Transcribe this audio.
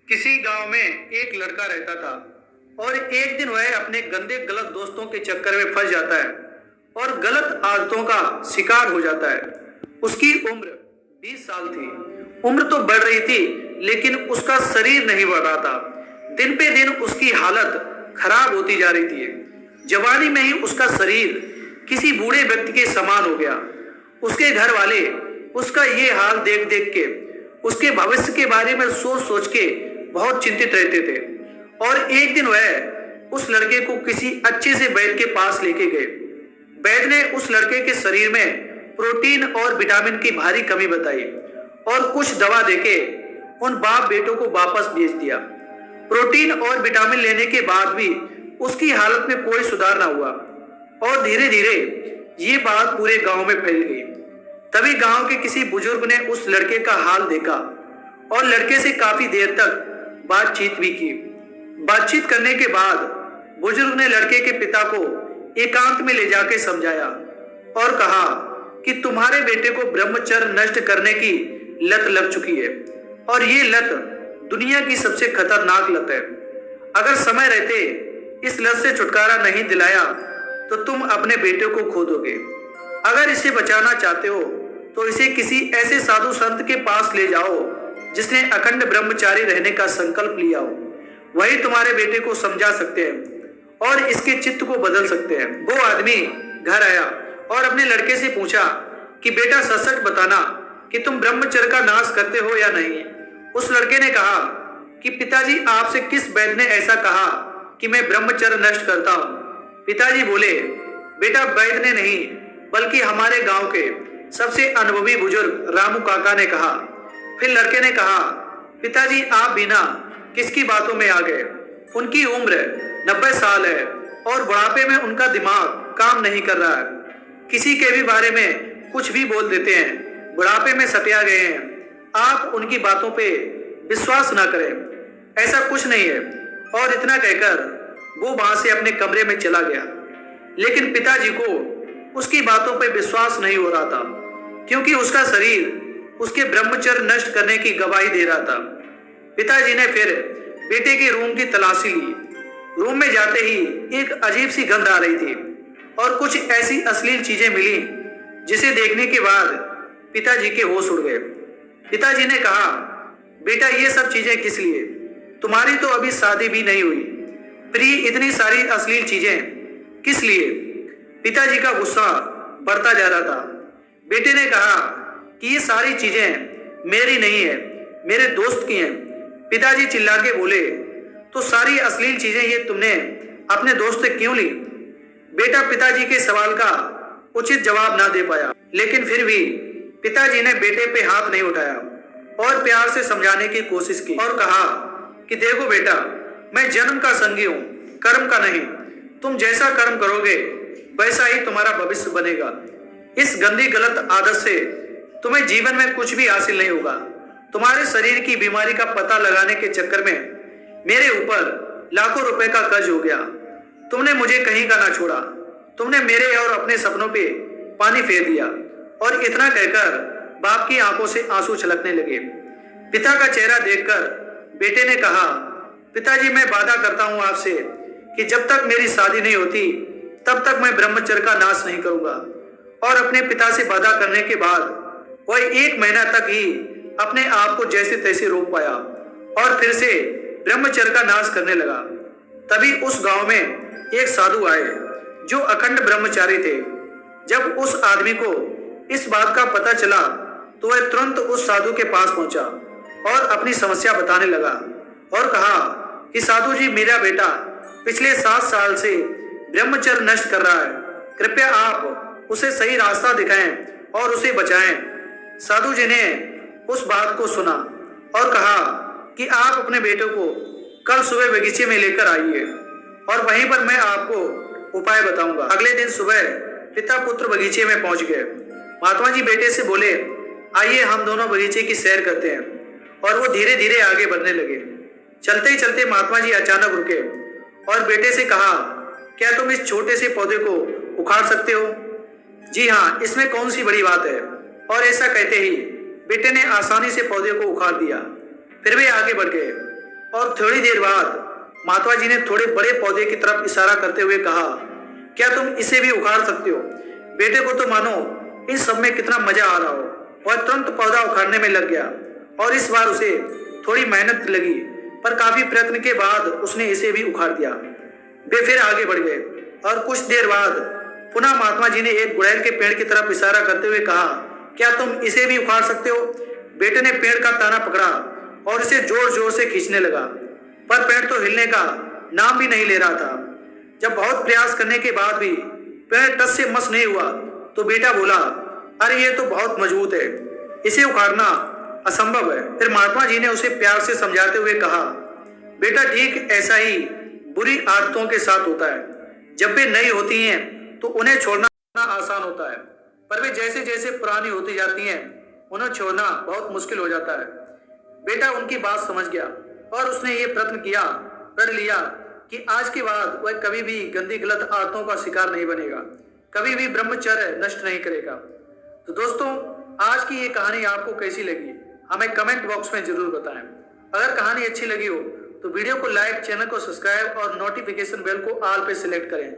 किसी गांव में एक लड़का रहता था और एक दिन वह अपने गंदे गलत दोस्तों के चक्कर में फंस जाता है और गलत आदतों का शिकार हो जाता है। उसकी उम्र 20 साल थी। उम्र तो बढ़ रही थी लेकिन उसका शरीर नहीं बढ़ रहा था। दिन पे दिन उसकी हालत खराब होती जा रही थी। जवानी में ही उसका शरीर किसी बूढ़े व्यक्ति के समान हो गया। उसके घर वाले उसका ये हाल देख देख के उसके भविष्य के बारे में सोच सोच के बहुत चिंतित रहते थे। और एक दिन वह उस लड़के को किसी अच्छे से वैद्य के पास लेके गए। वैद्य ने उस लड़के के शरीर में प्रोटीन और विटामिन की भारी कमी बताई और कुछ दवा देके उन बाप बेटों को वापस भेज दिया। प्रोटीन और विटामिन लेने के बाद भी उसकी हालत में कोई सुधार ना हुआ और धीरे धीरे ये बात पूरे गांव में फैल गई। तभी गांव के किसी बुजुर्ग ने उस लड़के का हाल देखा और लड़के से काफी देर तक बातचीत भी की। बातचीत करने के बाद बुजुर्ग ने लड़के के पिता को एकांत में ले जाकर समझाया और कहा कि तुम्हारे बेटे को ब्रह्मचर्य नष्ट करने की लत लग चुकी है और ये लत दुनिया की सबसे खतरनाक लत है। अगर समय रहते इस लत से छुटकारा नहीं दिलाया तो तुम अपने बेटे को खो दोगे। अगर इसे बचाना चाहते हो तो इसे किसी ऐसे साधु संत के पास ले जाओ जिसने अखंड ब्रह्मचारी रहने का संकल्प लिया हो। वही तुम्हारे बेटे को समझा सकते हैं और इसके चित्त को बदल सकते हैं। वो आदमी घर आया और अपने लड़के से पूछा कि बेटा सच सच बताना कि तुम ब्रह्मचर्य का नाश करते हो या नहीं। उस लड़के ने कहा कि पिताजी आपसे किस वैद्य ने ऐसा कहा कि मैं ब्रह्मचर्य नष्ट करता हूँ। पिताजी बोले बेटा वैद्य ने नहीं बल्कि हमारे गांव के सबसे अनुभवी बुजुर्ग रामू काका ने कहा। फिर लड़के ने कहा पिताजी आप बिना किसकी बातों में आ गए। उनकी उम्र 90 साल है और बुढ़ापे में उनका दिमाग काम नहीं कर रहा है। किसी के भी बारे में कुछ भी बोल देते हैं। बुढ़ापे में सटिया गए हैं। आप उनकी बातों पे विश्वास ना करें, ऐसा कुछ नहीं है। और इतना कहकर वो वहां से अपने कमरे में चला गया। लेकिन पिताजी को उसकी बातों पे विश्वास नहीं हो रहा था क्योंकि उसका शरीर उसके ब्रह्मचर्य नष्ट करने की गवाही दे रहा था। पिताजी ने फिर बेटे के रूम की तलाशी ली। रूम में जाते ही एक अजीब सी गंध आ रही थी और कुछ ऐसी अश्लील चीजें मिली जिसे देखने के बाद पिताजी के होश उड़ गए। पिताजी ने कहा बेटा ये सब चीजें किस लिए? तुम्हारी तो अभी शादी भी नहीं हुई। प्रिय इतनी सारी अश्लील चीजें किस लिए? पिताजी का गुस्सा बढ़ता जा रहा था। बेटे ने कहा कि ये सारी चीजें मेरी नहीं है, मेरे दोस्त की हैं। पिताजी चिल्ला के बोले तो सारी अश्लील चीजें ये तुमने अपने दोस्त से क्यों ली? बेटा पिताजी के सवाल का उचित जवाब ना दे पाया, लेकिन फिर भी पिताजी ने बेटे पे हाथ नहीं उठाया और प्यार से समझाने की कोशिश की और कहा कि देखो बेटा मैं जन्म का संगी हूँ, कर्म का नहीं। तुम जैसा कर्म करोगे वैसा ही तुम्हारा भविष्य बनेगा। इस गंदी गलत आदत से तुम्हें जीवन में कुछ भी हासिल नहीं होगा। तुम्हारे शरीर की बीमारी का पता लगाने के चक्कर में मेरे ऊपर लाखों रुपए का कर्ज हो गया। तुमने मुझे कहीं का ना छोड़ा। तुमने मेरे और अपने सपनों पे पानी फेर दिया। और इतना कहकर बाप की आंखों से आंसू छलकने लगे। पिता का चेहरा देखकर बेटे ने कहा पिताजी मैं वादा करता हूं आपसे कि जब तक मेरी शादी नहीं होती तब तक मैं ब्रह्मचर्य का नाश नहीं करूंगा। और अपने पिता से वादा करने के बाद वह 1 महीना तक ही अपने आप को जैसे तैसे रोक पाया और फिर से ब्रह्मचर्य का नाश करने लगा। तभी उस गांव में एक साधु आए जो अखंड ब्रह्मचारी थे। जब उस आदमी को इस बात का पता चला तो वह तुरंत उस साधु के पास पहुंचा और अपनी समस्या बताने लगा और कहा कि साधु जी मेरा बेटा पिछले 7 साल से ब्रह्मचर्य नष्ट कर रहा है। कृपया आप उसे सही रास्ता दिखाएं और उसे बचाएं। साधु जी ने उस बात को सुना और कहा कि आप अपने बेटे को कल सुबह बगीचे में लेकर आइए और वहीं पर मैं आपको उपाय बताऊंगा। अगले दिन सुबह पिता पुत्र बगीचे में पहुंच गए। महात्मा जी बेटे से बोले आइए हम दोनों बगीचे की सैर करते हैं। और वो धीरे धीरे आगे बढ़ने लगे। चलते ही चलते महात्मा जी अचानक रुके और बेटे से कहा क्या तुम इस छोटे से पौधे को उखाड़ सकते हो? जी हाँ, इसमें कौन सी बड़ी बात है। और ऐसा कहते ही बेटे ने आसानी से पौधे को उखाड़ दिया। फिर वे आगे बढ़ गए। और थोड़ी देर बाद महात्मा जी ने थोड़े बड़े पौधे की तरफ इशारा करते हुए कहा, क्या तुम इसे भी उखाड़ सकते हो? बेटे को तो मानो इस सब में कितना मजा आ रहा हो। वह तुरंत पौधा उखाड़ने में लग गया और इस बार उसे थोड़ी मेहनत लगी, पर काफी प्रयत्न के बाद उसने इसे भी उखाड़ दिया। वे फिर आगे बढ़ गए और कुछ देर बाद पुनः महात्मा जी ने एक गुड़हल के पेड़ की तरफ इशारा करते हुए कहा, क्या तुम इसे भी उखाड़ सकते हो? बेटे ने पेड़ का ताना पकड़ा और इसे जोर जोर से खींचने लगा, पर पेड़ तो हिलने का नाम भी नहीं ले रहा था। जब बहुत प्रयास करने के बाद भी पेड़ टस से मस नहीं हुआ तो बेटा बोला, अरे ये तो बहुत मजबूत है, इसे उखाड़ना असंभव है। फिर महात्मा जी ने उसे प्यार से समझाते हुए कहा, बेटा ठीक ऐसा ही बुरी आदतों के साथ होता है। जब वे नई होती हैं तो उन्हें छोड़ना आसान होता है, पर वे जैसे जैसे पुरानी होती जाती हैं उन्हें छोड़ना बहुत मुश्किल हो जाता है। बेटा उनकी बात समझ गया और उसने ये प्रण लिया कि आज के बाद वह कभी भी गंदी गलत आदतों का शिकार नहीं बनेगा, कभी भी ब्रह्मचर्य नष्ट नहीं करेगा। तो दोस्तों, आज की ये कहानी आपको कैसी लगी हमें कमेंट बॉक्स में जरूर बताएं। अगर कहानी अच्छी लगी हो तो वीडियो को लाइक, चैनल को सब्सक्राइब और नोटिफिकेशन बेल को ऑल पे सिलेक्ट करें